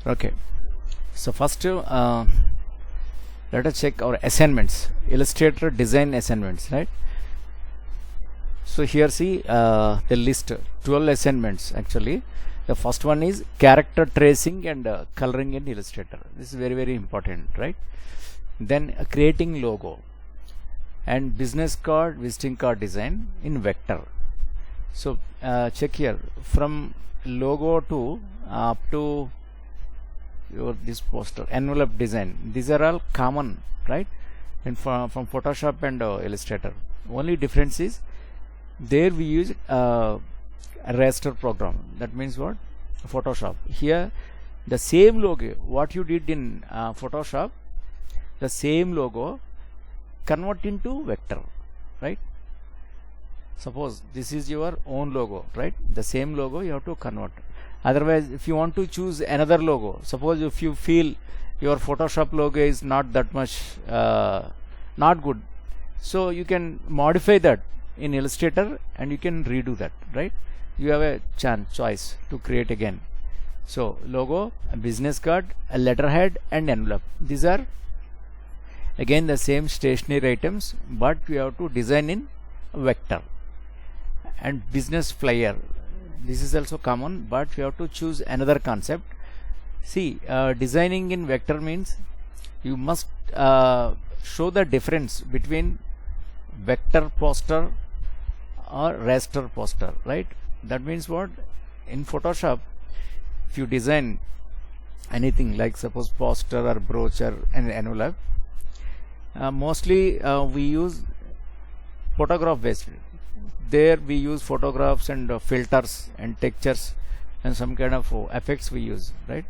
Okay, so first let us check our assignments, Illustrator design assignments, right? So here see the list 12 assignments actually. The first one is character tracing and coloring in Illustrator. This is very important, right? Then creating logo and business card, visiting card design in vector. So check here, from logo to up to your this poster, envelope design, these are all common, right? And from Photoshop and Illustrator. Only difference is there we use a raster program. That means what? Photoshop. Here the same logo what you did in Photoshop, the same logo convert into vector, right? Suppose this is your own logo, right? The same logo you have to convert. Otherwise, if you want to choose another logo, suppose if you feel your Photoshop logo is not that much not good, so you can modify that in Illustrator and you can redo that, right? You have a choice to create again. So logo, a business card, a letterhead and envelope, these are again the same stationery items, but we have to design in vector. And business flyer, this is also common, but we have to choose another concept. See, designing in vector means you must show the difference between vector poster or raster poster, right? That means what? In Photoshop, if you design anything like suppose poster or brochure and envelope, mostly we use photograph based. There we use photographs and filters and textures and some kind of effects we use, right?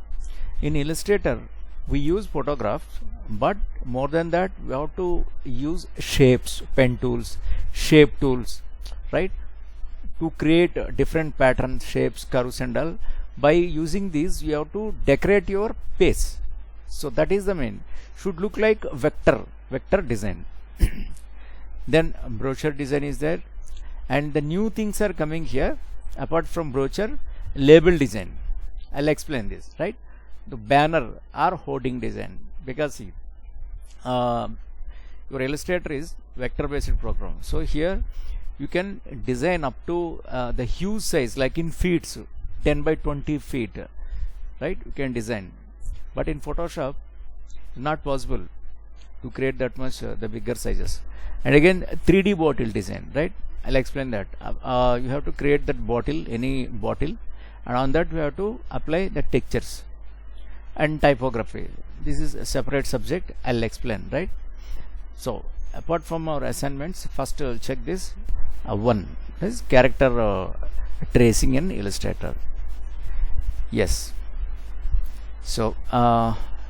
In Illustrator we use photographs, but more than that we have to use shapes, pen tools, shape tools, right? To create different patterns, shapes, curves and all. By using these you have to decorate your page. So that is the main, should look like vector design. Then brochure design is there, and the new things are coming here apart from brochure, label design. I'll explain this, right? The banner or hoarding design, because see, your Illustrator is vector based program, so here you can design up to the huge size, like in feet, 10 by 20 feet, right? You can design, but in Photoshop not possible to create that much the bigger sizes. And again 3D bottle design, right? I'll explain that. You have to create that bottle, any bottle, and on that we have to apply the textures. And typography, this is a separate subject, I'll explain, right? So apart from our assignments, first check this one, this is character tracing in Illustrator. Yes, so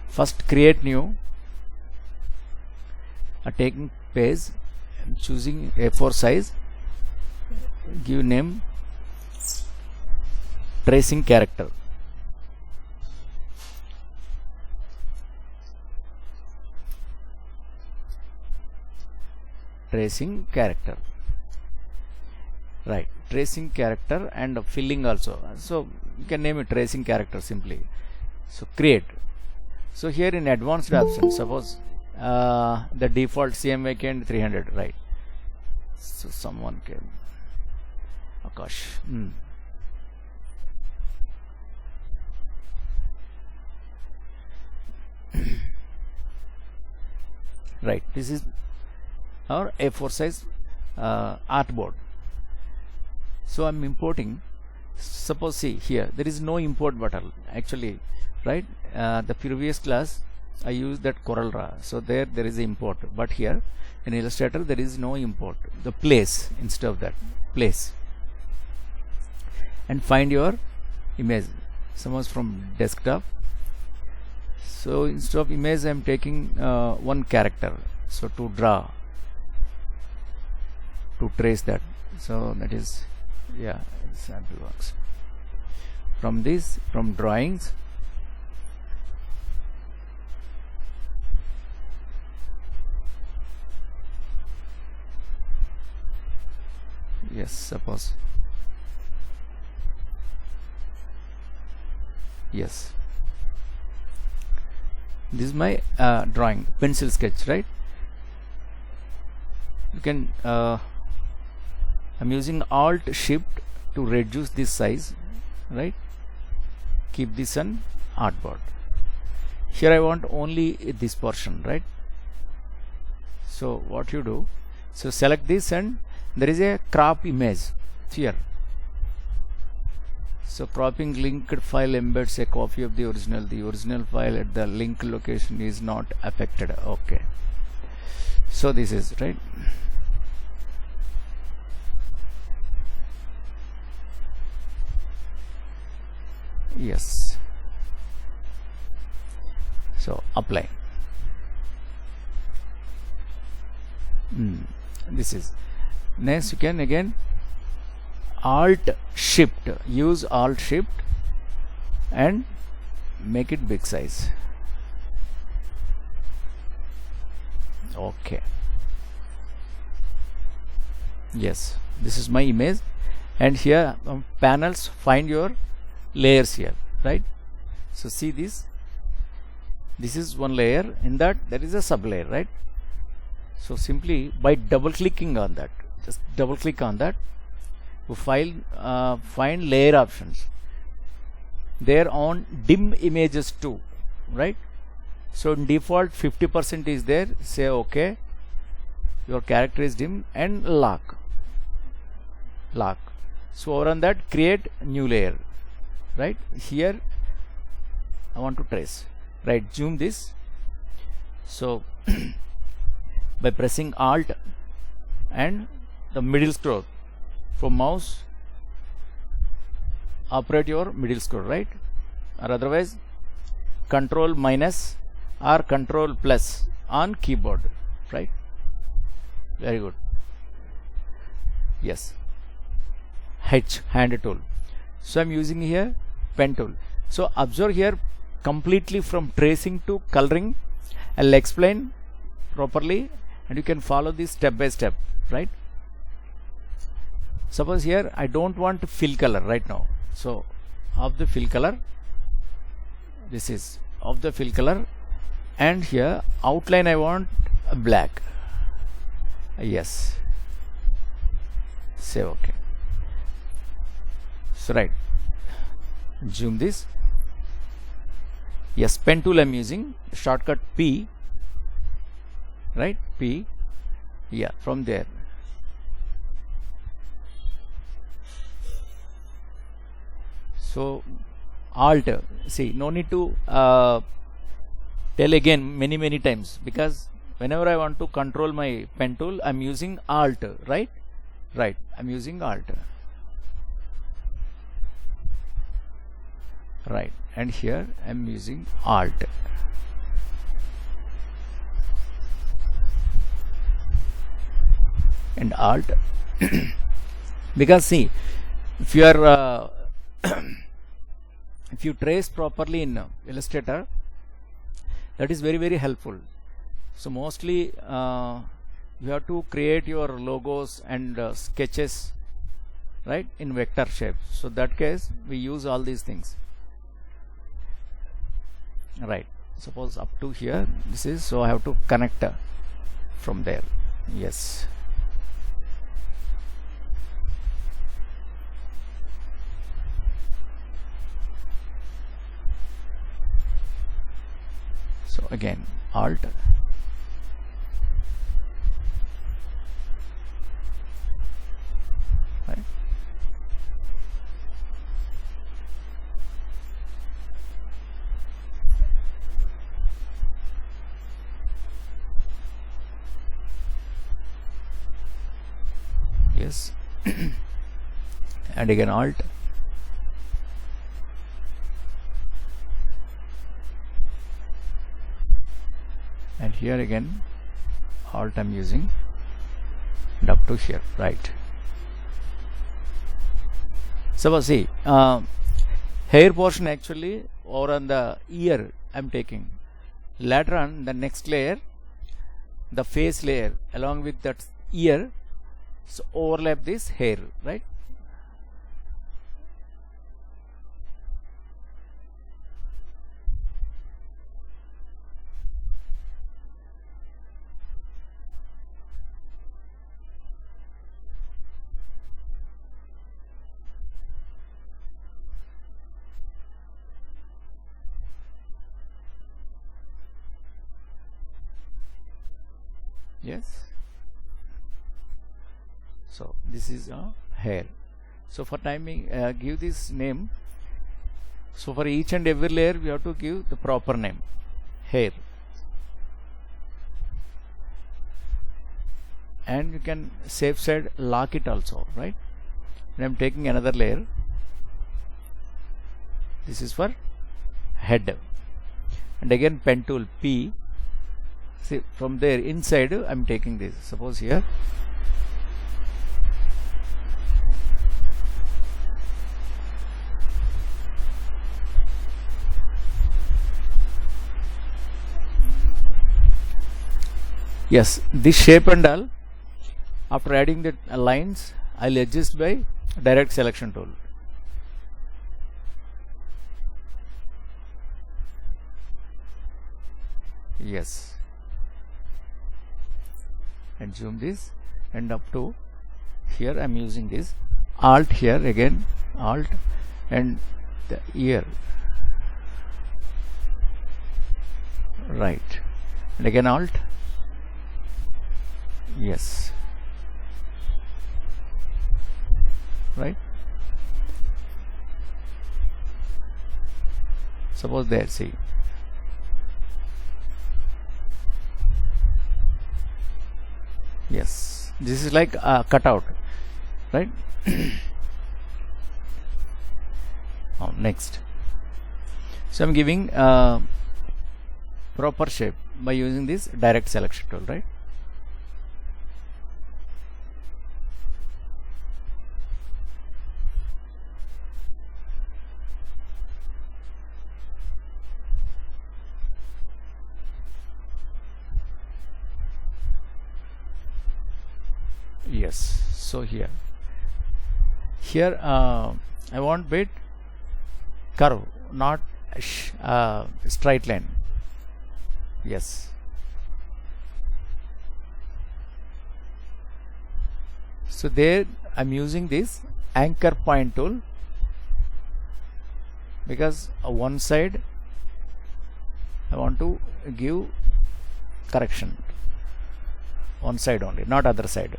first create new, taking page, choosing A4 size, give name tracing character. Tracing character, right? Tracing character and filling also, so you can name it tracing character simply. So create. So here in advanced options, suppose the default CMYK and 300, right? So someone came, Akash. Right, this is our A4 size artboard. So I'm importing, suppose see here there is no import button actually, right? The previous class I used that CorelDRAW, so there is import, but here in Illustrator there is no import, the place instead of that, place. And find your image, suppose from desktop. So instead of image I am taking one character, so to draw, to trace that, so that is, yeah, sample works. From this, from drawings, yes, suppose, yes, This is my drawing, pencil sketch, right? You can I'm using Alt Shift to reduce this size, right? Keep this on artboard. Here I want only this portion, right? So what you do, so select this, and there is a crop image here. So cropping linked file embeds a copy of the original. The original file at the link location is not affected. Okay. So this is right. Yes. So apply. This is next. You can again Alt Shift, use Alt Shift and make it big size. Okay. Yes, this is my image, and here panels, find your layers here, right? So see this. This is one layer. In that there is a sub layer, right? So simply by double clicking on that, just double click on that, to find layer options. There on dim images too, right? So in default 50% is there. Say OK. Your character is dim, and lock. So over on that, create new layer, right? Here I want to trace, right? Zoom this. So by pressing Alt and the middle scroll from mouse, operate your middle scroll, right? Or otherwise Control minus or Control plus on keyboard, right? Very good. Yes. H, hand tool. So I'm using here pen tool. So observe here completely from tracing to coloring. I'll explain properly, and you can follow this step by step, right? Suppose here I don't want fill color right now. So of the fill color, this is of the fill color, and here outline I want black. Yes. Say OK. So right, zoom this. Yes, pen tool I'm using, shortcut P, right? P. Yeah, from there. So Alt, see, no need to tell again many times, because whenever I want to control my pen tool, I'm using Alt, right? Right, I'm using Alt. Right, and here I'm using Alt. And Alt because see, if you are if you trace properly in Illustrator, that is very helpful. So mostly you have to create your logos and sketches, right, in vector shape. So that case we use all these things, right? Suppose up to here this is, so I have to connect from there. Yes. So again Alt, right? Yes. And again Alt. And here again Alt I'm using, and up to here, right? So see, hair portion actually over on the ear I'm taking. Later on the next layer, the face layer along with that ear, so overlap this hair, right? Yes. So this is a hair. So for timing, give this name. So for each and every layer we have to give the proper name, hair. And you can safe side lock it also, right? And I'm taking another layer. This is for head. And again pen tool P. See, from there inside I'm taking this. Suppose here. Yes, this shape and all, after adding the lines, I'll adjust by direct selection tool. Yes. And zoom this, and up to here I'm using this Alt here, again Alt, and the ear, right, and again Alt. Yes, right. Suppose there, see. Yes, this is like a cutout, right? Next, so I'm giving proper shape by using this direct selection tool, right? Yes. So here I want bit curve, not straight line. Yes. So there I'm using this anchor point tool, because one side I want to give correction, one side only, not other side.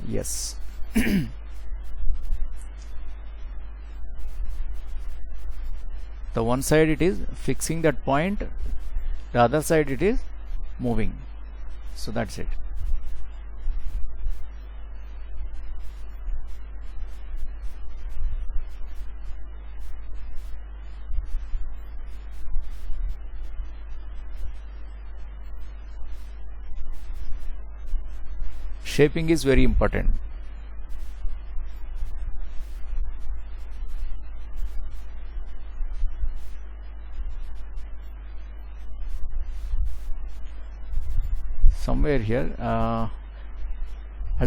Yes. The one side it is fixing that point, the other side it is moving. So that's it. Shaping is very important. Somewhere here I'll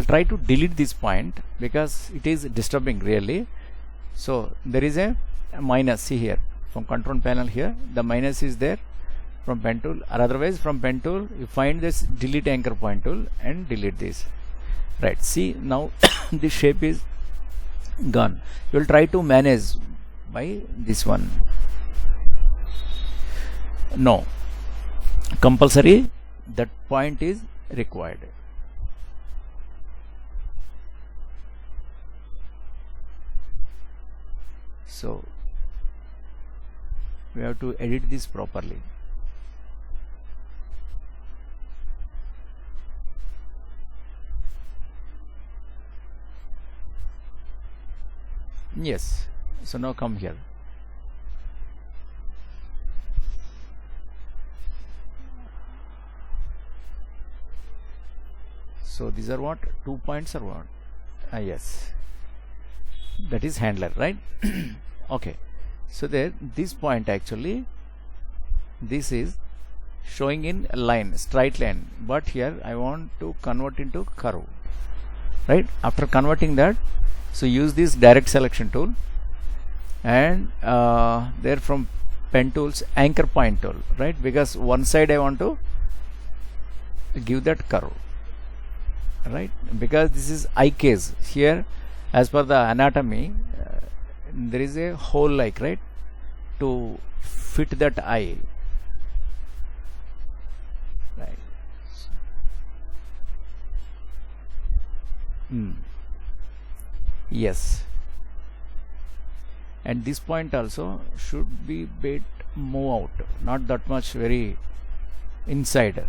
try to delete this point because it is disturbing really. So there is a minus, see here from control panel, here the minus is there from pen tool, or otherwise from pen tool you find this delete anchor point tool and delete this, right? See, now this shape is gone. You will try to manage by this one. No, compulsory that point is required. So we have to edit this properly. Yes. So now come here. So these are what? 2 points or what? Yes. That is handler, right? Okay. So there, this point actually, this is showing in a line, straight line. But here I want to convert into curve, right? After converting that, so use this direct selection tool, and there from pen tools anchor point tool, right? Because one side I want to give that curve, right? Because this is eye case here, as per the anatomy, there is a hole like, right, to fit that eye, right? Yes, and this point also should be bit move out, not that much very inside.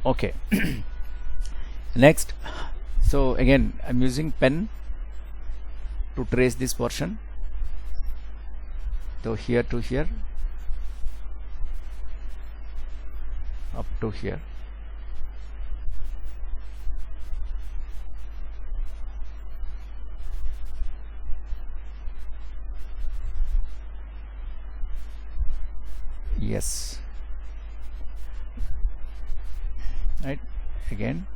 Okay. Next, so again I'm using pen to trace this portion, so here to here, up to here. Yes, right, again.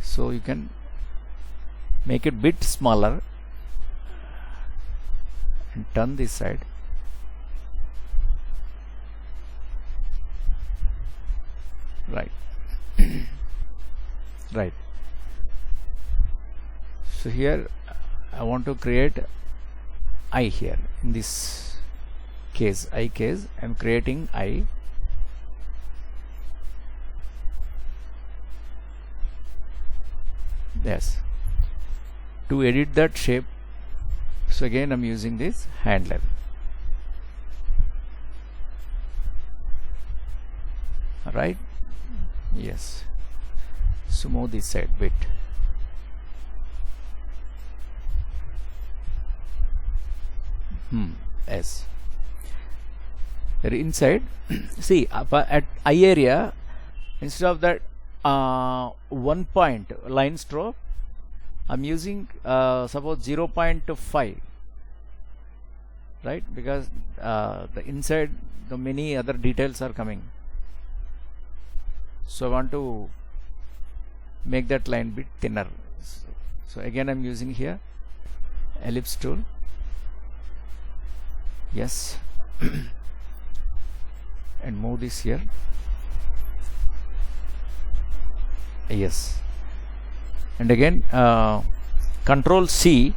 So you can make it bit smaller and turn this side. Right. Right. So here I want to create eye here. In this case, eye case, I am creating eye. Yes. To edit that shape, so again I'm using this handler. Right. Yes. So move this side bit. Yes. Inside, see at eye area, instead of that 1 point line stroke, I'm using suppose 0.5, right, because the inside the many other details are coming, so I want to make that line bit thinner. So again I'm using here ellipse tool. Yes. And move this here. Yes, and again Control C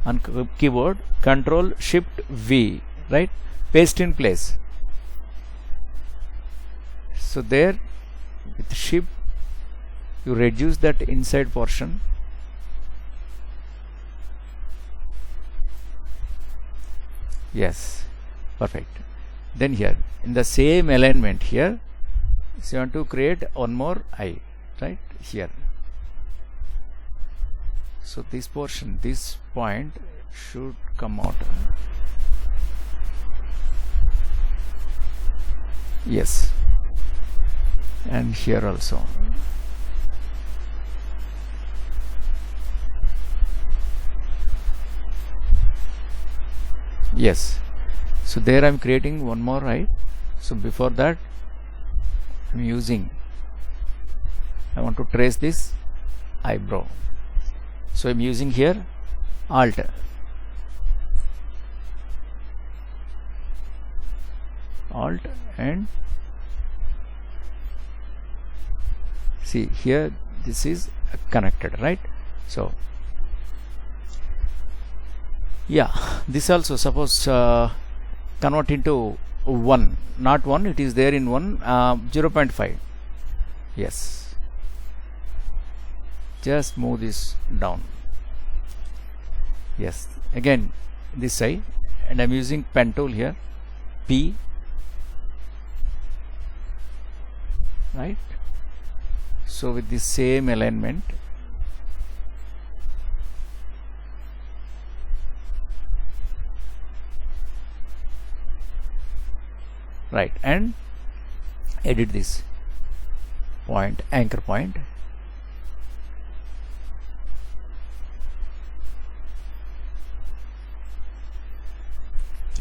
on keyboard, Control Shift V, right, paste in place. So there with Shift you reduce that inside portion. Yes, perfect. Then here in the same alignment here, so you want to create one more eye, right here. So this portion, this point should come out. Yes, and here also. Yes, so there I'm creating one more eye. So before that I'm using, I want to trace this eyebrow, so I'm using here Alt, and see here this is connected, right? So yeah, this also suppose convert into 1, not 1, it is there in 1, 0.5. Yes, just move this down. Yes, again this side, and I'm using pen tool here, P, right? So with the same alignment, right, and edit this point, anchor point.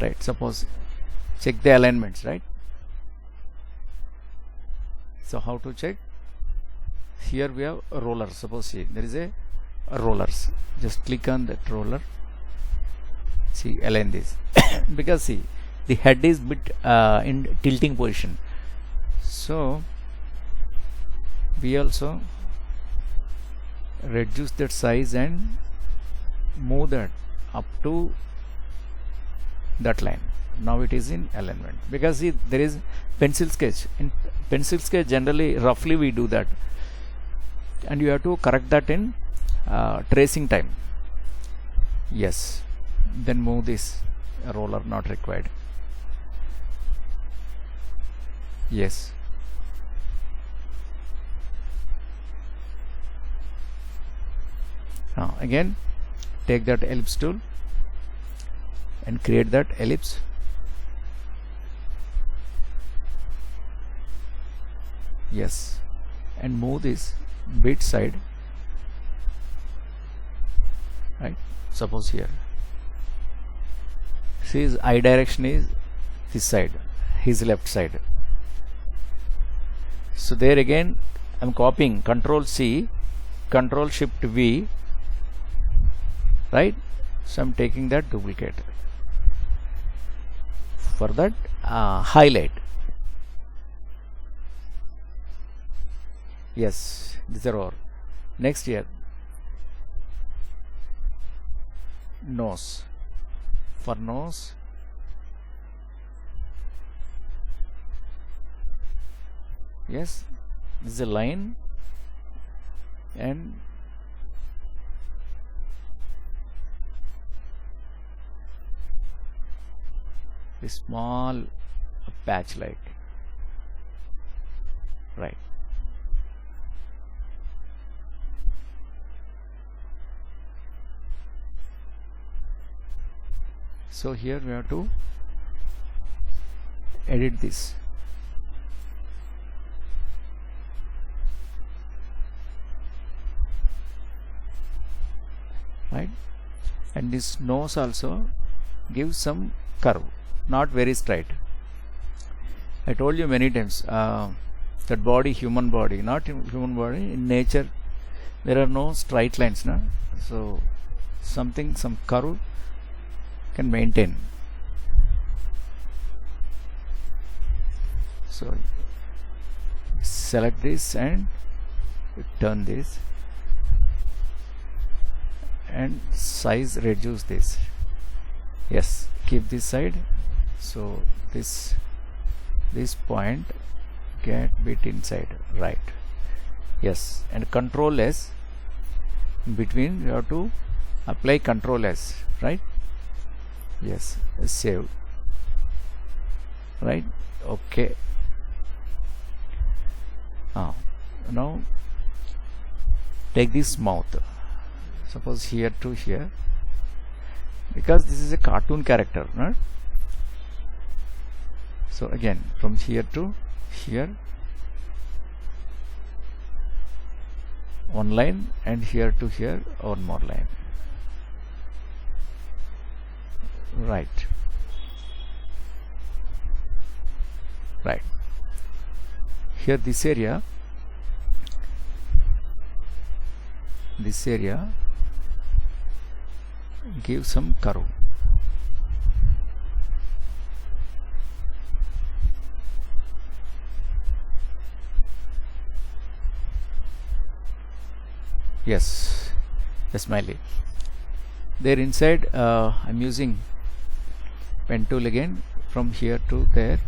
Right, suppose check the alignments, right? So how to check? Here we have a roller. Suppose see there is a rollers, just click on that roller, see, align this because see the head is bit in tilting position, so we also reduce that size and move that up to that line. Now it is in alignment, because see, there is pencil sketch. In pencil sketch generally roughly we do that, and you have to correct that in tracing time. Yes, then move this roller, not required. Yes, now again take that ellipse tool and create that ellipse. Yes, and move this bit side, right? Suppose here, see his eye direction is this side, his left side. So there again I'm copying, Control C, Control Shift V, right? So I'm taking that duplicate. For that, highlight. Yes, these are all. Next here, nose. For nose, yes, this is a line, and a small patch like, right? So here we have to edit this. Right, and this nose also gives some curve, not very straight. I told you many times that body, human body, not human body, in nature there are no straight lines, no? So something, some curve can maintain. So select this and turn this, and size reduce this. Yes, keep this side, so this point get bit inside, right? Yes, and Control S, in between you have to apply Control S, right? Yes, save, right? Okay. Now take this mouth, suppose here to here, because this is a cartoon character, right? So again from here to here, one line, and here to here one more line, right? Right here, this area give some curve. Yes, a smiley. There inside I'm using pen tool again, from here to there,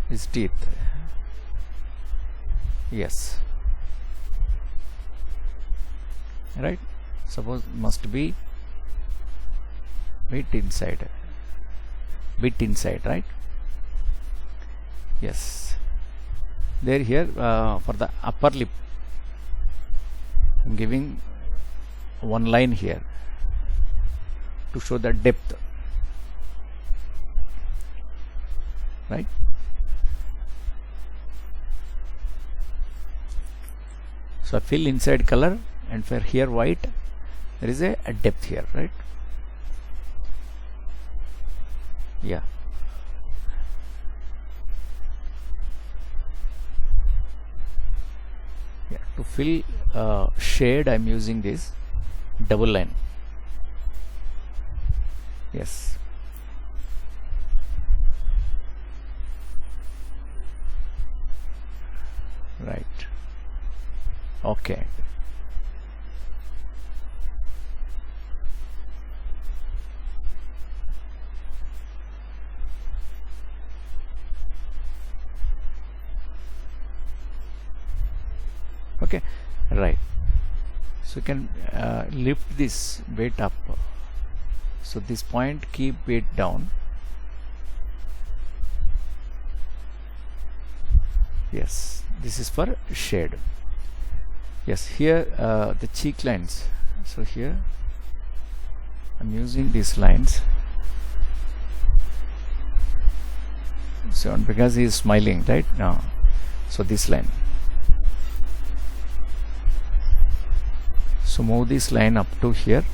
his teeth. Yes, right? Suppose must be bit inside, right? Yes, there here for the upper lip I'm giving one line here to show the depth, right? So I fill inside color, and for here white, there is a depth here, right? Yeah, to fill shade I'm using this double line. Yes, right. Okay, Okay, right. So you can lift this weight up. So this point, keep weight down. Yes, this is for shade. Yes, here the cheek lines. So here I'm using these lines. So because he is smiling, right now, so this line. So move this line up to here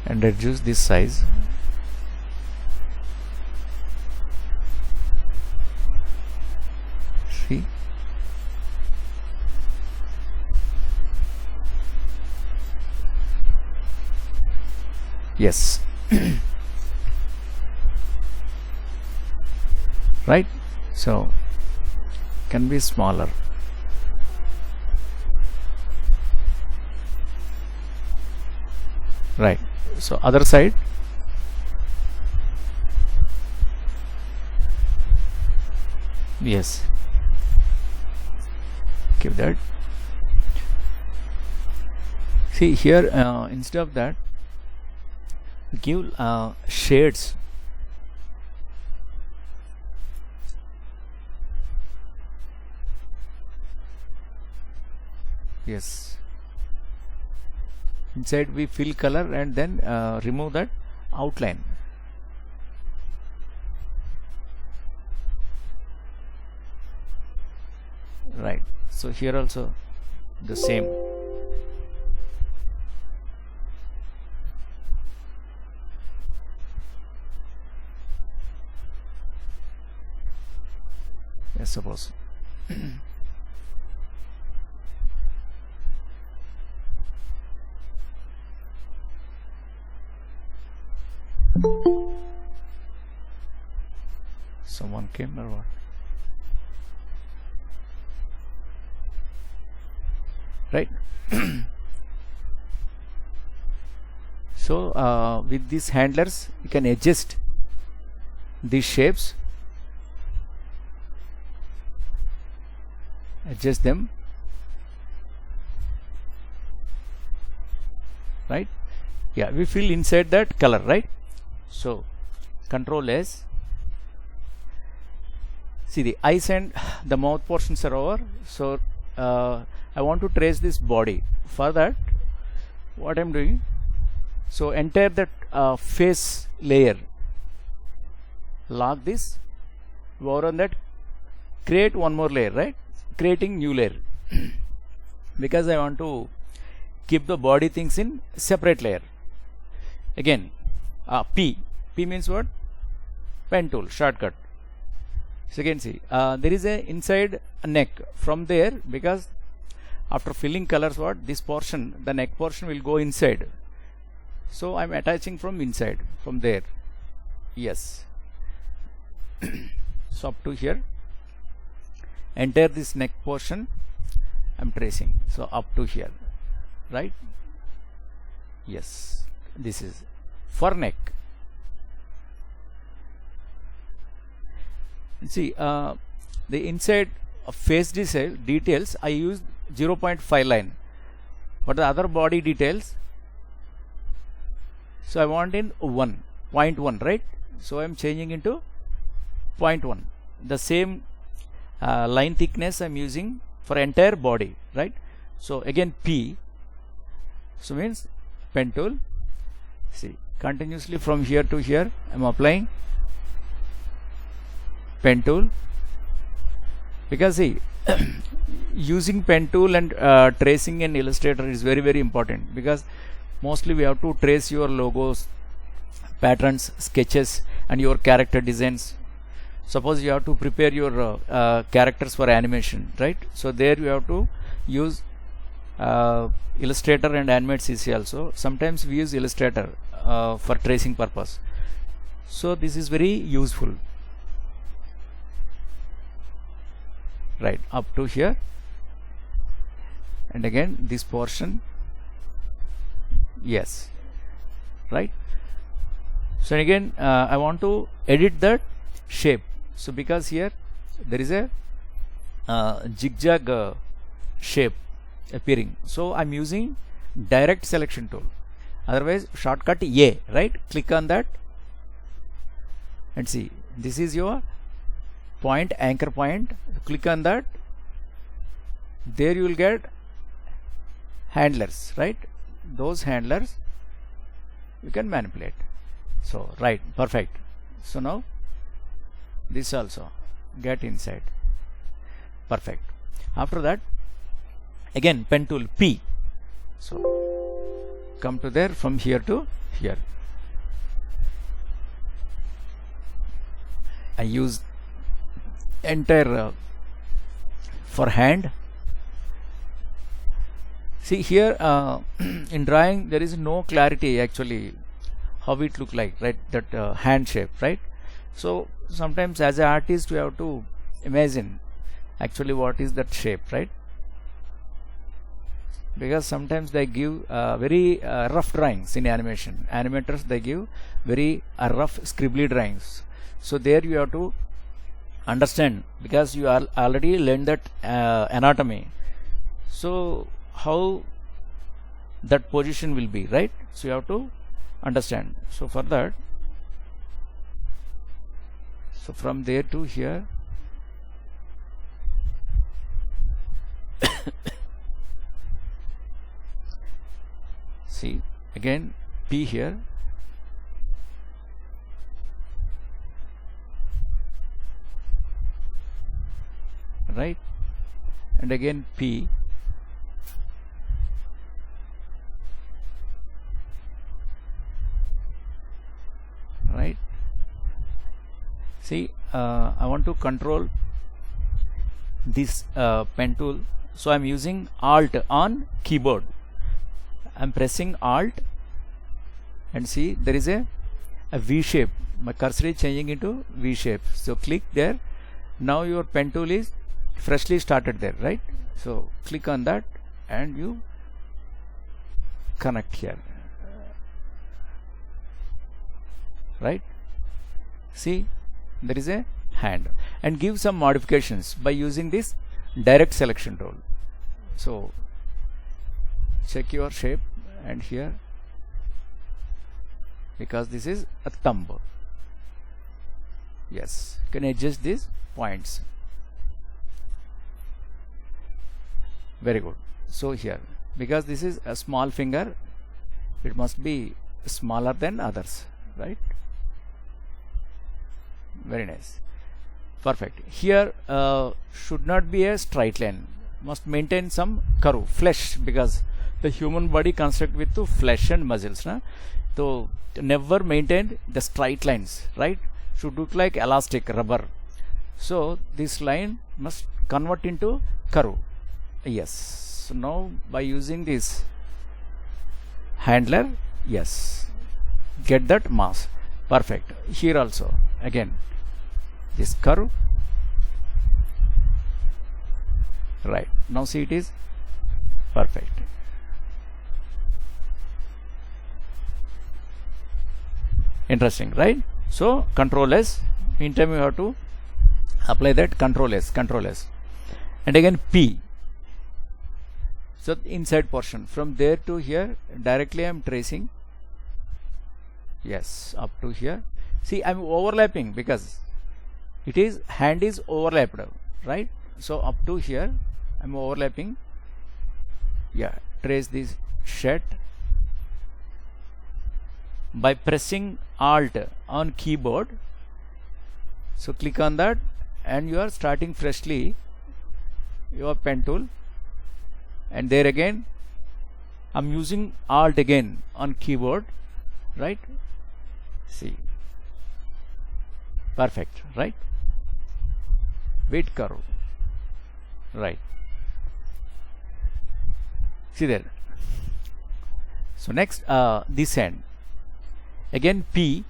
and reduce this size. See, yes. Right, so can be smaller. Right, so other side. Yes, give that. See here, instead of that, give shades. Yes, inside we fill color and then remove that outline. Right, so here also the same. Yes, suppose. Someone came or what? Right. So with these handlers you can adjust these shapes, adjust them, right? Yeah, we fill inside that color, right? So Control S. See, the eyes and the mouth portions are over. So I want to trace this body. For that, what I'm doing, so entire that face layer, lock this, over on that, create one more layer, right? Creating new layer because I want to keep the body things in separate layer. Again, P means what? Pen tool shortcut. So you can see there is a inside a neck from there, because after filling colors, what this portion, the neck portion will go inside. So I'm attaching from inside, from there. Yes. So up to here, enter this neck portion, I'm tracing. So up to here, right? Yes, this is for neck. See, the inside of face details I used 0.5 line. But the other body details, so I want in 0.1, right? So I am changing into 0.1. The same line thickness I am using for entire body, right? So again P, so means pen tool. See, continuously from here to here I am applying pen tool, because see using pen tool and tracing in Illustrator is very, very important, because mostly we have to trace your logos, patterns, sketches and your character designs. Suppose you have to prepare your characters for animation, right? So there you have to use Illustrator and Animate CC also. Sometimes we use Illustrator for tracing purpose. So this is very useful. Right, up to here, and again this portion. Yes, right. So again I want to edit that shape. So because here there is a zigzag shape appearing. So I'm using direct selection tool. Otherwise, shortcut A, right? Click on that and see, this is your point, anchor point. Click on that. There you will get handlers, right? Those handlers you can manipulate. So right, perfect. So now this also get inside. Perfect. After that, again pen tool P. So come to there, from here to here. I use entire for hand. See here in drawing there is no clarity actually how it look like, right? That hand shape, right? So sometimes as an artist you have to imagine actually what is that shape, right? Because sometimes they give very rough drawings in animation. Animators, they give very rough scribbly drawings. So there you have to understand, because you are already learned that anatomy. So how that position will be, right? So you have to understand. So for that, so from there to here, see again P here, right? And again P, right? See I want to control this pen tool, so I'm using Alt on keyboard. I'm pressing Alt and see there is a V shape. My cursor is changing into V shape. So click there. Now your pen tool is freshly started there, right? So click on that and you connect here, right? See there is a hand, and give some modifications by using this direct selection tool. So check your shape, and here, because this is a thumb, yes, you can adjust these points. Very good. So here, because this is a small finger, it must be smaller than others, right? Very nice. Perfect. Here should not be a straight line, must maintain some curve, flesh, because the human body construct with the flesh and muscles, na? So never maintain the straight lines, right? Should look like elastic rubber. So this line must convert into curve. Yes. So now by using this handler, yes, get that mass. Perfect. Here also again this curve, right? Now see, it is perfect. Interesting, right? So Control S, meantime you have to apply that Control S, and again P. So inside portion, from there to here directly I am tracing, yes, up to here. See, I am overlapping because it is hand is overlapped, right? So up to here I am overlapping. Yeah, trace this shed by pressing Alt on keyboard. So click on that and you are starting freshly your pen tool, and there again I'm using Alt again on keyboard, right? See, perfect, right? Weight curve, right? See there. So next this hand, again P,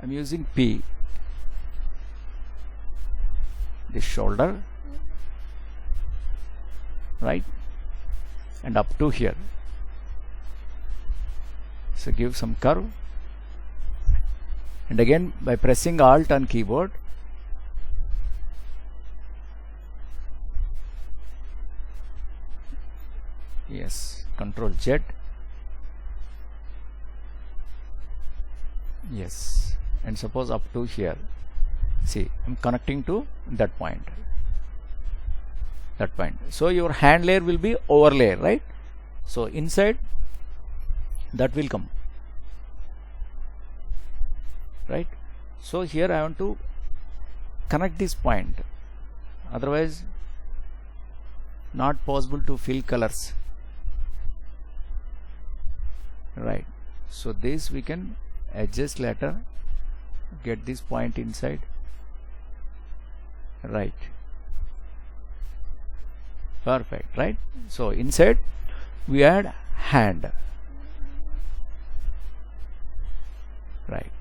I'm using P, this shoulder, right, and up to here. So give some curve, and again by pressing Alt on keyboard, yes, Control Z, yes, and suppose up to here, see, I'm connecting to that point, so your hand layer will be overlay, right? So inside that will come, right? So here I want to connect this point, otherwise not possible to fill colors, right? So this we can adjust later, get this point inside, right? Perfect, right? So inside we add hand, right?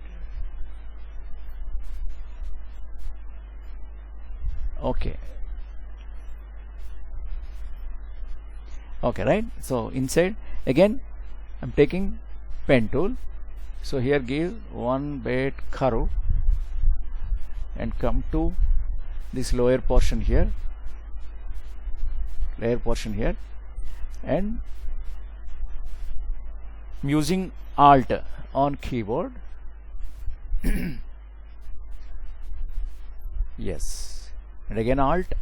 Okay, right? So inside again I'm taking pen tool, so here give one bit curve and come to this lower portion here, and I'm using Alt on keyboard. Yes, and again Alt,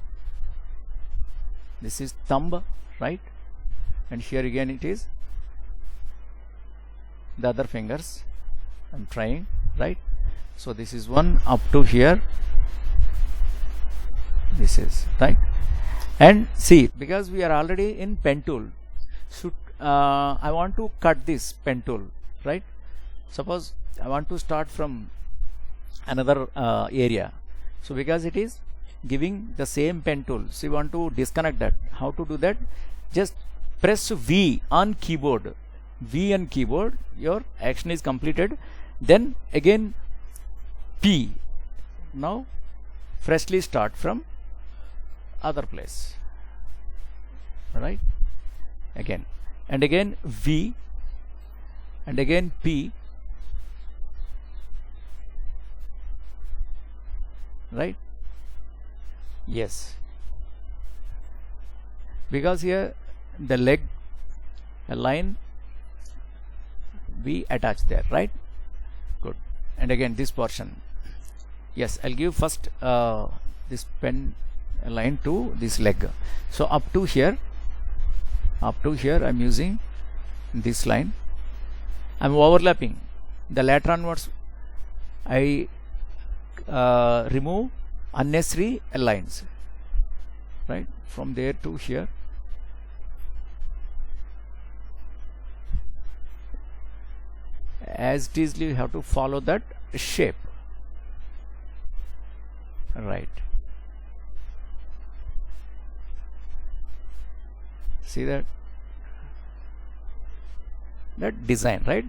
this is thumb, right? And here again it is the other fingers I'm trying, right? So this is one up to here, this is right. And see, because we are already in pen tool, so I want to cut this pen tool, right? Suppose I want to start from another area, so because it is giving the same pen tool, so you want to disconnect that. How to do that? Just press V on keyboard, your action is completed. Then again P, now freshly start from other place, right? Again and again V, and again P, right? Yes, because here the leg line we attach there, right? Good. And again this portion, yes, I'll give first this pen line to this leg. So up to here I'm using this line, I'm overlapping the later onwards. I remove unnecessary lines, right? From there to here, as it is, you have to follow that shape, right? See that design, right?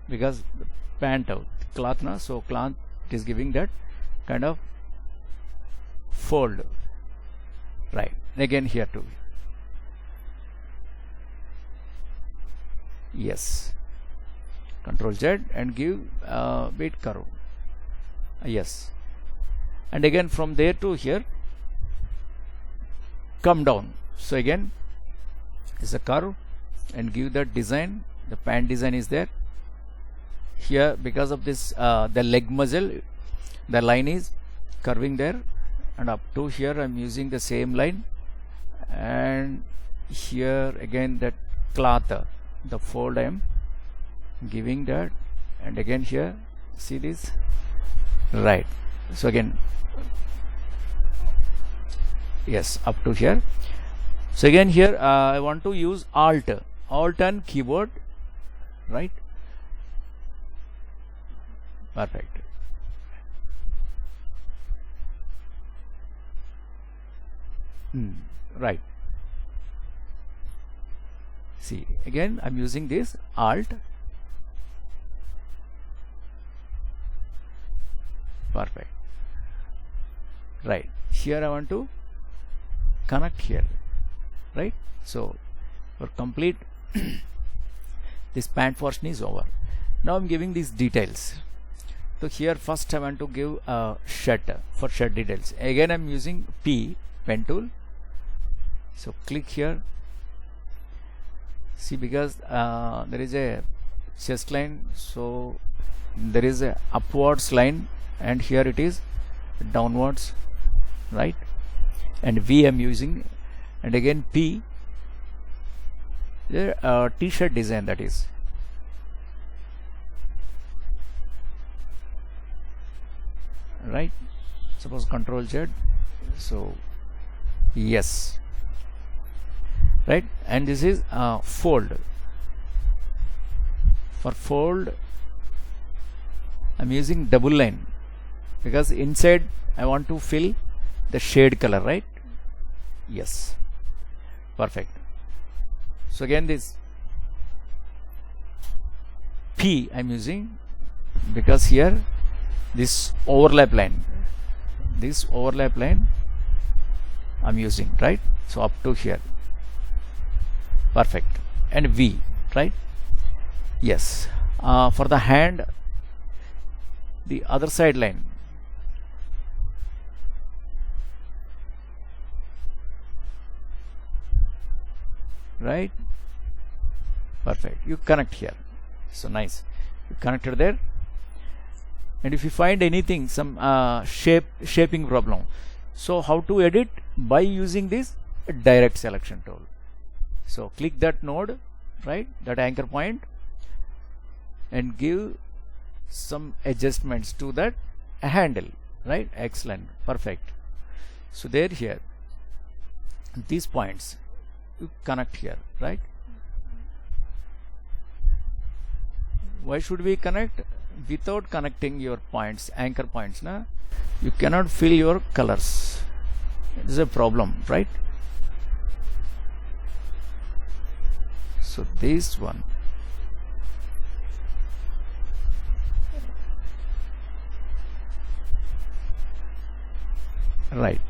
Because the pant out cloth na, so cloth is giving that kind of fold, right? Again here too, yes, Control Z and give bit curve, yes, and again from there to here come down. So again is a curve and give that design. The pant design is there here, because of this the leg muscle, the line is curving there, and up to here I'm using the same line, and here again that cloth, the fold I am giving that, and again here see this, right? So again, yes, up to here. So again here I want to use Alt on keyboard, right? Perfect. Right. See, again I'm using this Alt. Perfect. Right. Here I want to connect here, right? So for complete this pant portion is over. Now I'm giving these details. So here first I want to give a shirt, for shirt details. Again I'm using P, pen tool. So click here See, because there is a chest line, so there is a upwards line, and here it is downwards, right? And V I'm using, and again P, the t-shirt design, that is. Right, suppose Control Z, so yes, right. And this is fold. For fold I'm using double line, because inside I want to fill the shade color, right? Yes, perfect. So again this P I'm using, because here this overlap line I'm using, right? So up to here, perfect. And V, right? Yes. For the hand, the other side line, right? Perfect. You connect here, so nice, you connected there. And if you find anything, some shaping problem, so how to edit? By using this direct selection tool. So click that node, right, that anchor point, and give some adjustments to that handle, right? Excellent, perfect. So there, here these points you connect here, right? Why should we connect? Without connecting your points, anchor points, you cannot fill your colors. It is a problem, right? So this one, right?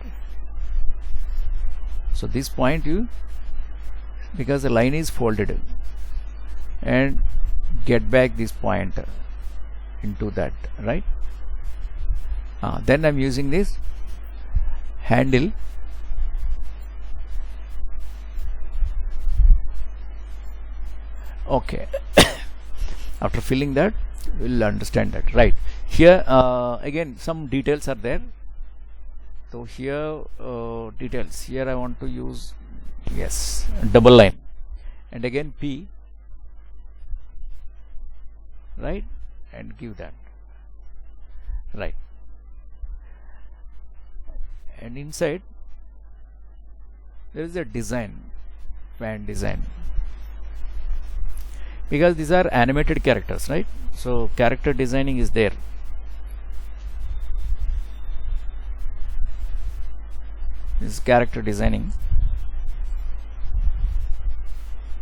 So this point, you, because the line is folded, and get back this point into that, right? Then I'm using this handle, okay. After filling that, we'll understand that, right? Here again some details are there. So here details, here I want to use, yes, double line, and again P, right? And give that, right? And inside there is a design, band design, because these are animated characters, right? So character designing is there. This is character designing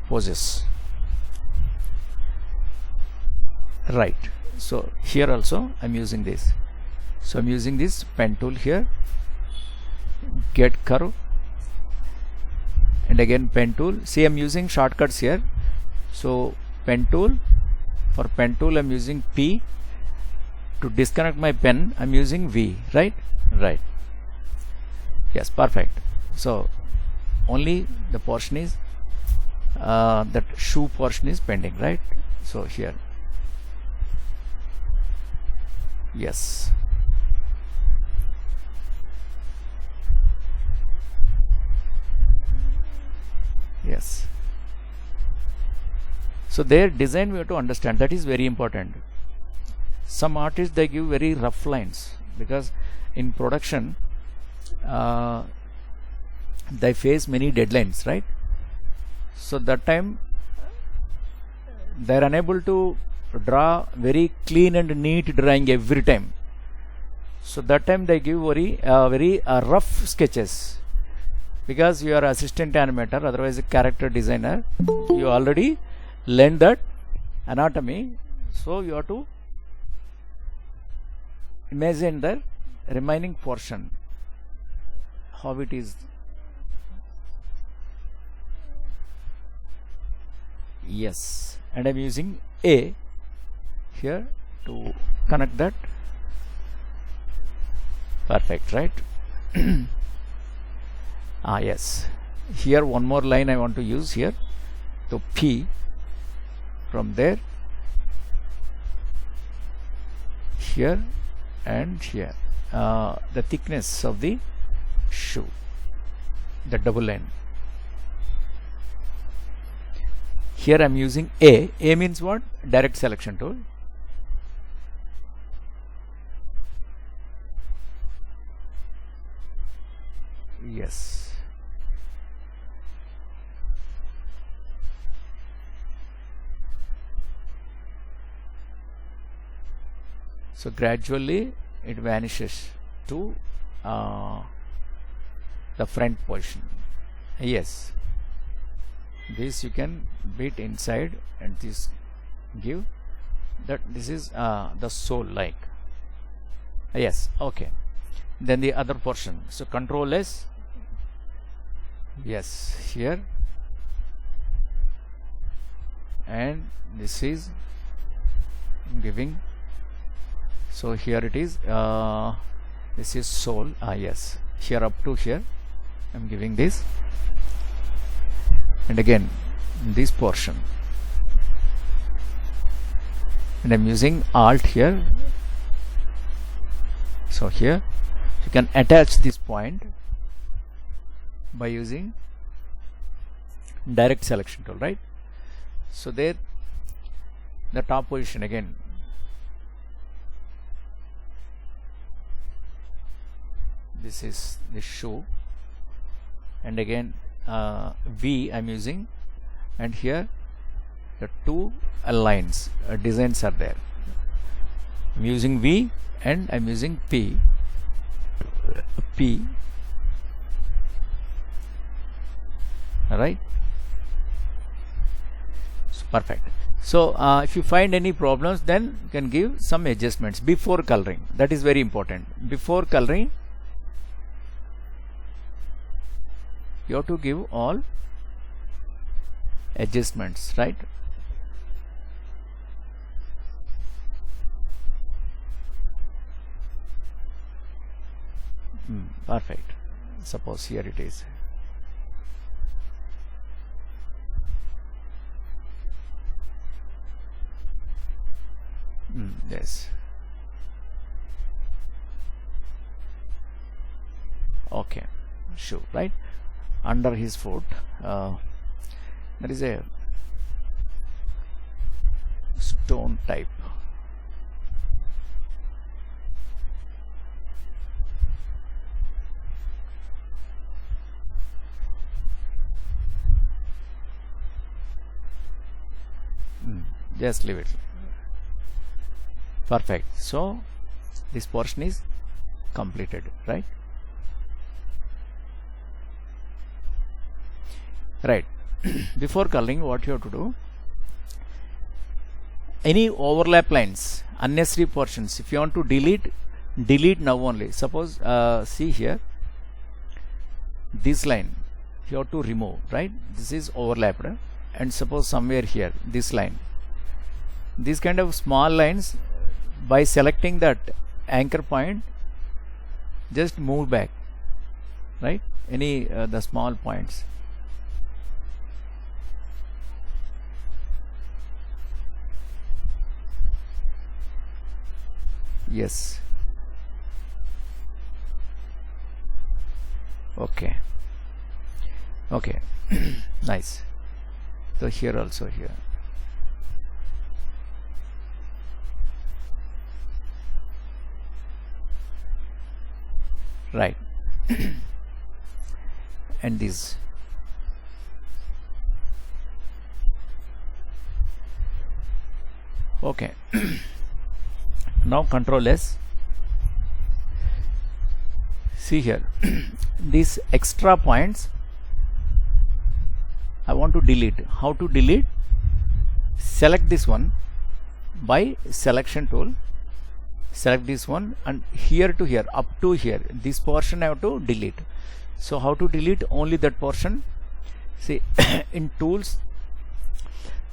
poses, right? So here also I'm using this. So I'm using this pen tool here, get curve, and again pen tool. See, I'm using shortcuts here. So pen tool, for pen tool I'm using P. To disconnect my pen I'm using V, right? Right. Yes, perfect. So only the portion is that shoe portion is pending, right? So here, yes, yes. So their design we have to understand, that is very important. Some artists, they give very rough lines, because in production they face many deadlines, right? So that time they are unable to draw very clean and neat drawing every time. So that time they give very rough sketches, because you are assistant animator, otherwise a character designer, you already learned that anatomy, so you have to imagine the remaining portion, how it is. Yes, and I'm using A here to connect that. Perfect, right? Yes, here one more line I want to use here. to P. From there, here and here, the thickness of the shoe, the double line. Here I am using A. A means what? Direct selection tool. Yes. So gradually it vanishes to the front position. Yes, this you can beat inside, and this give that this is the sole like. Yes, okay. Then the other portion. So control S. Yes, here, and this is giving. So here it is. This is sole. Yes, here up to here I'm giving this, and again this portion, and I'm using Alt here. So here you can attach this point by using direct selection tool, right? So there, the top position again. This is the shoe, and again V I'm using, and here the two lines designs are there. I'm using V and I'm using P. Alright, so perfect. So if you find any problems, then you can give some adjustments before coloring. That is very important. Before coloring, you have to give all adjustments, right? Perfect. Suppose here it is. Yes. Okay. Shoe, right? Under his foot, there is a stone type. Just leave it. Perfect. So this portion is completed, right? Right. Before coloring, what you have to do, any overlap lines, unnecessary portions, if you want to delete now only. Suppose see here, this line you have to remove, right? This is overlapped, and suppose somewhere here this line, these kind of small lines, by selecting that anchor point, just move back, right? Any the small points. Yes. Okay. Okay. Nice. So here also here. Right. And this. Okay. Now control S. See here, these extra points I want to delete. How to delete? Select this one by selection tool. Select this one, and here to here, up to here, this portion I have to delete. So how to delete? Only that portion. See, in tools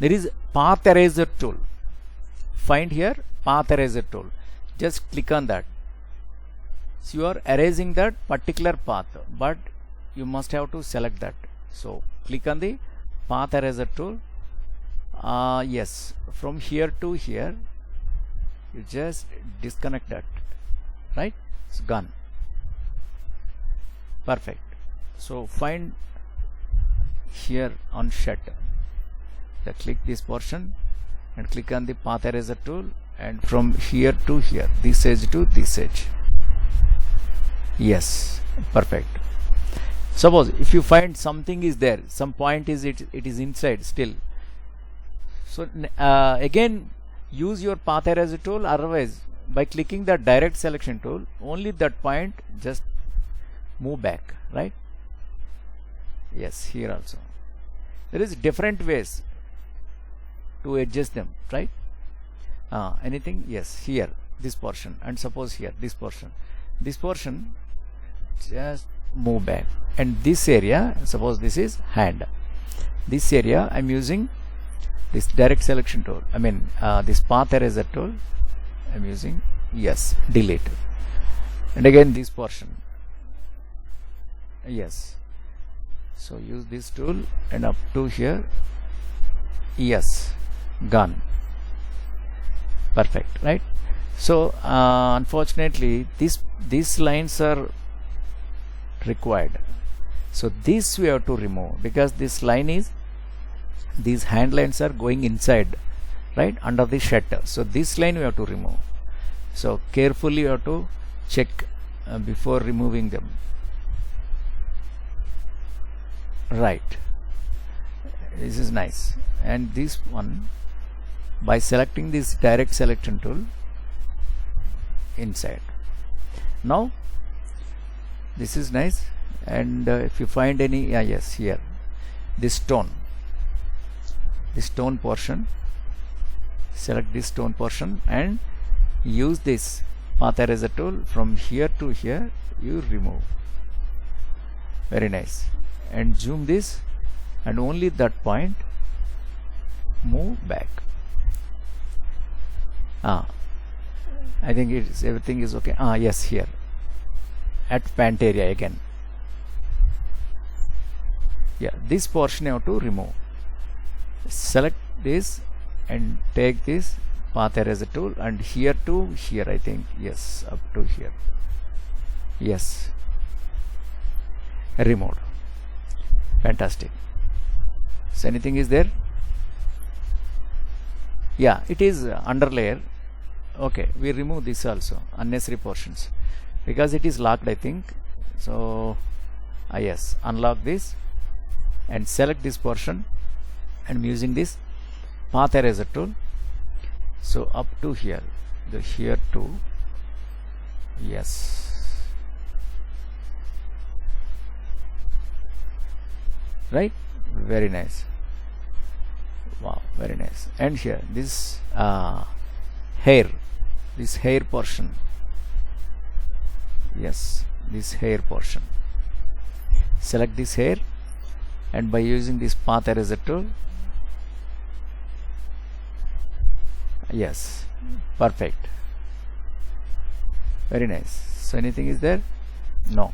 there is path eraser tool. Find here path eraser tool. Just click on that. So you are erasing that particular path, but you must have to select that. So click on the path eraser tool. Yes, from here to here you just disconnect that, right? It's gone. Perfect. So find here on shutter, click this portion and click on the path eraser tool, and from here to here, this edge to this edge. Yes, perfect. Suppose if you find something is there, some point is it is inside still, so again use your path eraser tool, otherwise by clicking the direct selection tool, only that point just move back, right? Yes, here also there is different ways to adjust them, right? Anything, yes, here this portion, and suppose here this portion just move back, and this area, suppose this is hand, this area I'm using this direct selection tool, I mean this path eraser tool I'm using, yes, delete, and again this portion, yes, so use this tool and up to here, yes, gone. Perfect, right? So unfortunately these lines are required, so this we have to remove, because this line is, these hand lines are going inside, right, under the shutter, so this line we have to remove. So carefully you have to check before removing them, right? This is nice. And this one, by selecting this direct selection tool, inside. Now this is nice, and if you find any, yes, here this tone portion, select this tone portion and use this path eraser tool, from here to here you remove, very nice, and zoom this, and only that point move back. I think everything is okay. Yes, here at pant area again, yeah, this portion you have to remove. Select this and take this path eraser tool, and here to here, I think, yes, up to here, yes, removed. Fantastic. So anything is there? Yeah, it is under layer. Okay, we remove this also, unnecessary portions, because it is locked, I think. So yes, unlock this and select this portion, and I'm using this path eraser tool, so up to here, here to, yes, right, very nice, wow, very nice. And here this hair, this hair portion, yes, this hair portion, select this hair, and by using this path eraser tool, yes, perfect, very nice. So anything is there? No.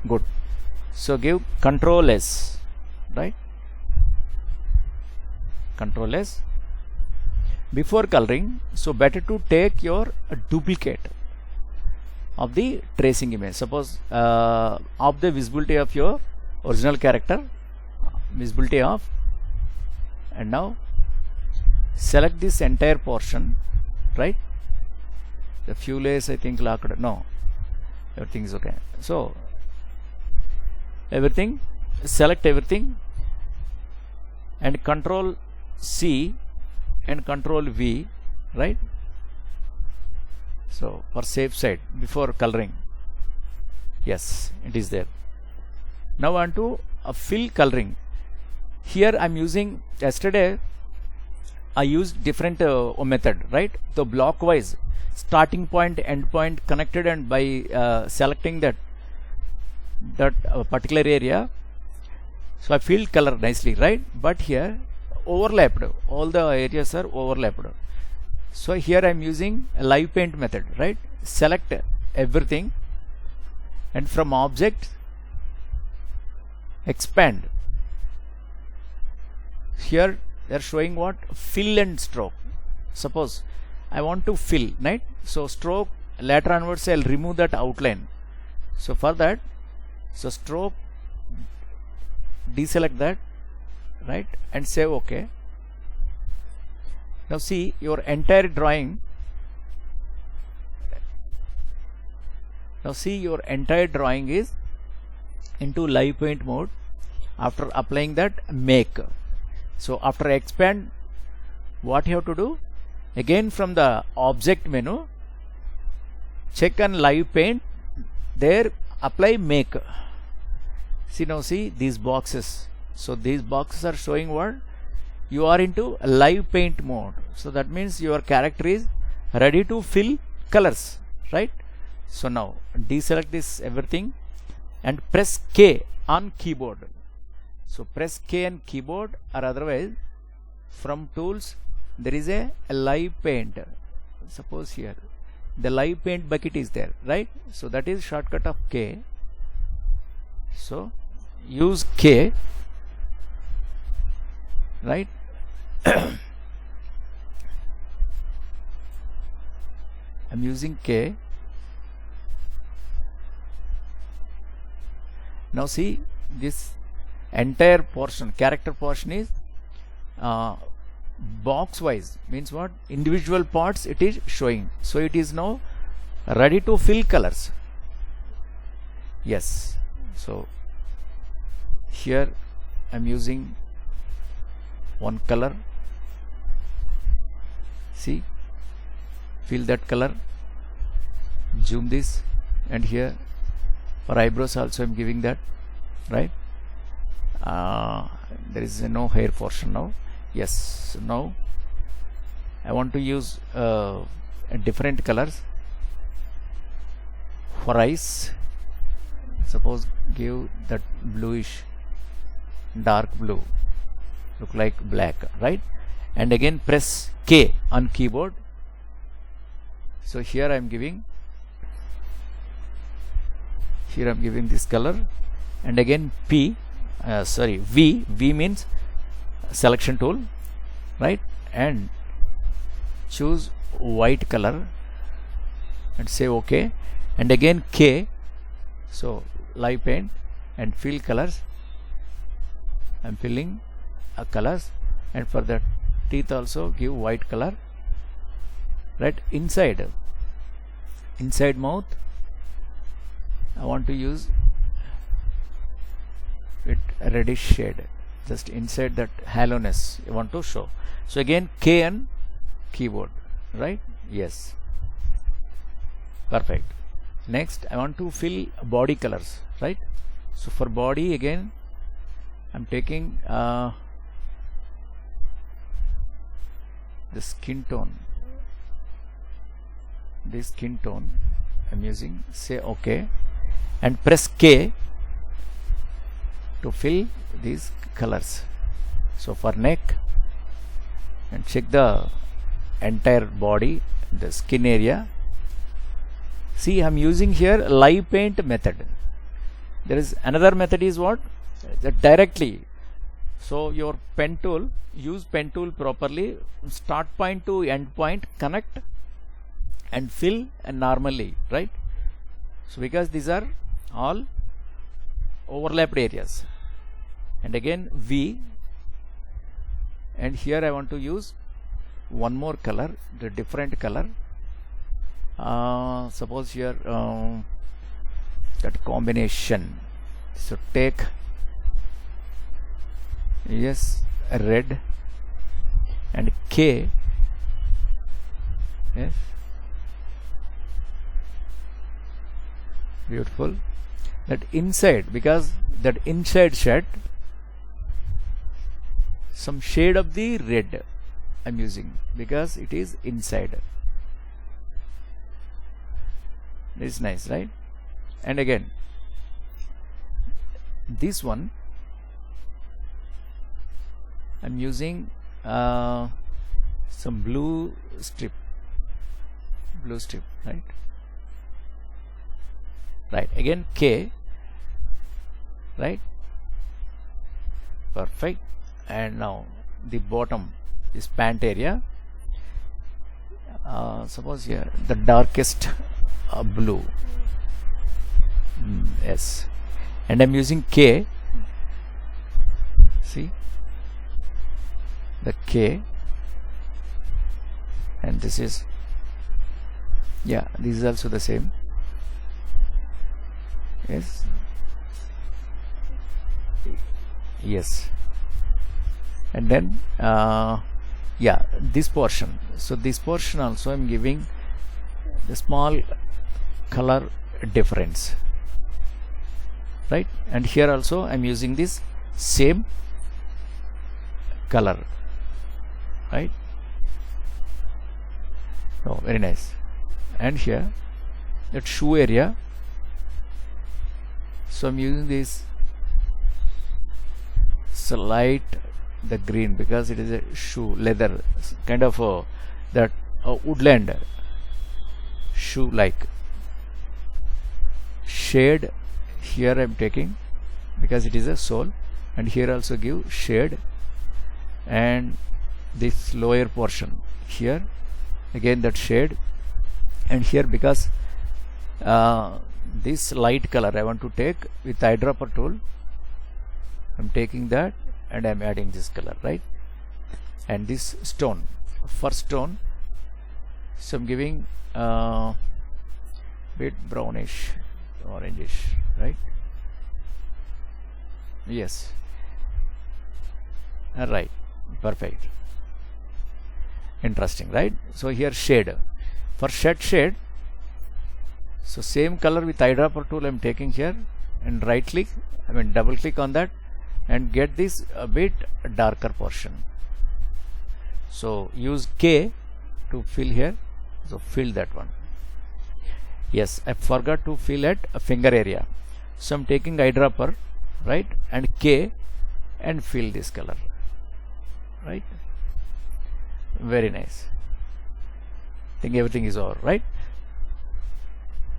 Good. So give Control S, right? Control S before coloring. So better to take your duplicate of the tracing image. Suppose of the visibility of your original character, visibility off, and now select this entire portion, right? The few layers I think locked, no, everything is okay. So everything, select everything, and Control C and Control V, right? So for safe side before coloring, yes, it is there. Now on to fill coloring. Here I'm using, yesterday I used different method, right? So block wise, starting point, end point connected, and by selecting that particular area, so I filled color nicely, right? But here overlapped, all the areas are overlapped. So here I am using a live paint method, right? Select everything, and from object expand here they are showing what? Fill and stroke. Suppose I want to fill, right? So stroke, later onwards I'll remove that outline. So for that, so stroke, deselect that, right, and save OK. Now see your entire drawing. Now see your entire drawing is into live paint mode after applying that make. So after expand, what you have to do? Again from the object menu, check on live paint, there apply make. See, now see these boxes. So these boxes are showing what? You are into live paint mode. So that means your character is ready to fill colors, right? So now deselect this everything and press K on keyboard. So press K on keyboard, or otherwise from tools there is a live paint. Suppose here the live paint bucket is there, right? So that is shortcut of K. So use K, right? I'm using K. Now see this entire portion, character portion is box wise, means what? Individual parts it is showing. So it is now ready to fill colors. Yes. So here I'm using one color. See, fill that color, zoom this, and here for eyebrows also I'm giving that, right? There is no hair portion now. Yes. Now I want to use different colors for eyes. Suppose give that bluish, dark blue, look like black, right? And again press K on keyboard. So here I am giving, this color, and again V means selection tool, right? And choose white color and say OK, and again K. So live paint and fill colors. I'm filling colors, and for the teeth also give white color, right? Inside mouth I want to use it reddish shade, just inside that hollowness you want to show. So again K on keyboard, right? Yes, perfect. Next I want to fill body colors, right? So for body again I'm taking the skin tone, this skin tone I'm using, say OK, and press K to fill these colors. So for neck, and check the entire body, the skin area. See, I'm using here live paint method. There is another method is what? Directly. So your pen tool, use pen tool properly, start point to end point, connect and fill and normally, right? So because these are all overlapped areas. And again V, and here I want to use one more color, the different color. Suppose here that combination. So take, yes, red and K. Yes, beautiful. That inside, because that inside shade, some shade of the red I'm using because it is inside. It's nice, right? And again this one I'm using some blue strip, right? Right, again K, right? Perfect. And now the bottom, this pant area, suppose here the darkest blue, yes, and I'm using K, see the K, and this is, yeah, this is also the same, yes, yes, and then yeah, this portion, so this portion also I'm giving the small color difference, right, and here also I'm using this same color, right. Oh, very nice. And here that shoe area, so I'm using this slight the green because it is a shoe, leather, kind of that woodland shoe like shade. Here I'm taking because it is a sole, and here also give shade, and this lower portion here again that shade, and here because this light color I want to take with eyedropper tool, I'm taking that and I'm adding this color, right. And this stone, first stone, so I'm giving bit brownish, orangish, right. Yes, right, perfect, interesting, right. So here shade, for shade, so same color with eyedropper tool I'm taking here, and right click, I mean double click on that, and get this a bit darker portion. So use K to fill here, so fill that one. Yes, I forgot to fill at a finger area, so I'm taking eyedropper, right, and K and fill this color, right. Very nice. I think everything is over, right.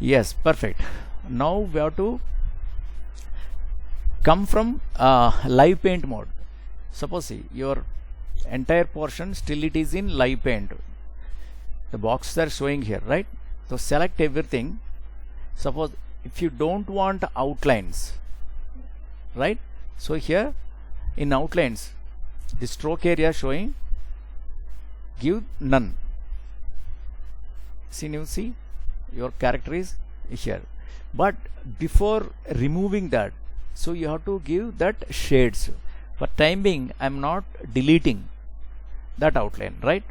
Yes, perfect. Now we have to come from live paint mode. Suppose see your entire portion still it is in live paint, the boxes are showing here, right. So select everything. Suppose if you don't want outlines, right, so here in outlines the stroke area showing, give none. See, you see your character is here, but before removing that, so you have to give that shades. For time being I'm not deleting that outline, right.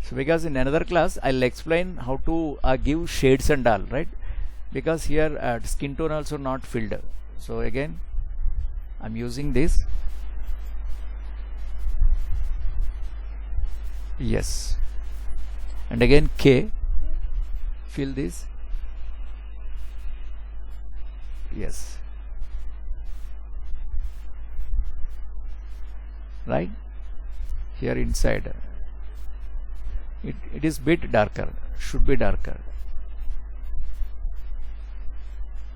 So because in another class I'll explain how to give shades and all, right, because here skin tone also not filled. So again I'm using this, yes, and again K, fill this, yes, right. Here inside it is bit darker, should be darker,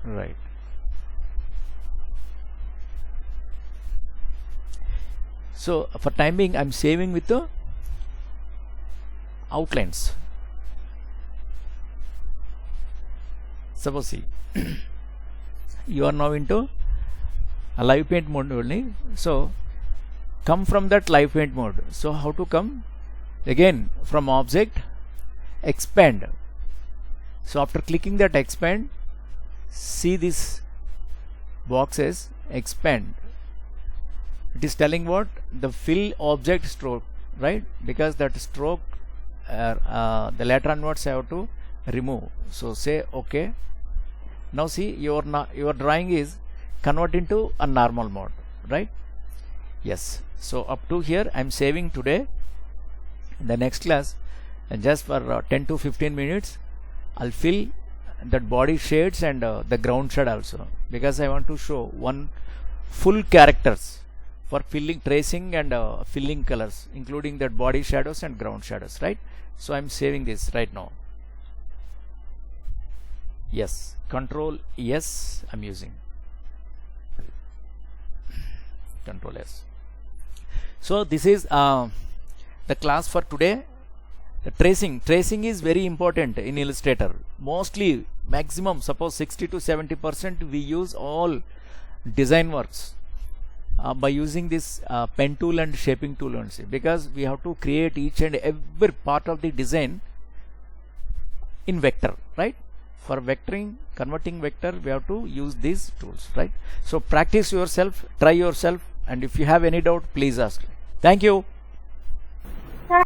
right. So for time being I'm saving with the outlines. Suppose see you are now into a live paint mode only, so come from that live paint mode. So how to come? Again from object, expand. So after clicking that expand, see this boxes, expand. It is telling what? The fill object stroke, right, because that stroke the later onwards I have to remove. So say OK. Now see your drawing is convert into a normal mode, right. Yes, so up to here I'm saving today. In the next class, and just for 10 to 15 minutes I'll fill that body shades and the ground shade also, because I want to show one full characters for filling, tracing and filling colors, including that body shadows and ground shadows, right. So I'm saving this right now. Yes, Control S I'm using, Control S. So this is the class for today. The tracing is very important in Illustrator. Mostly maximum, suppose 60 to 70% we use all design works by using this pen tool and shaping tool only, because we have to create each and every part of the design in vector, right? For vectoring, converting vector, we have to use these tools, right? So practice yourself, try yourself, and if you have any doubt, please ask. Thank you.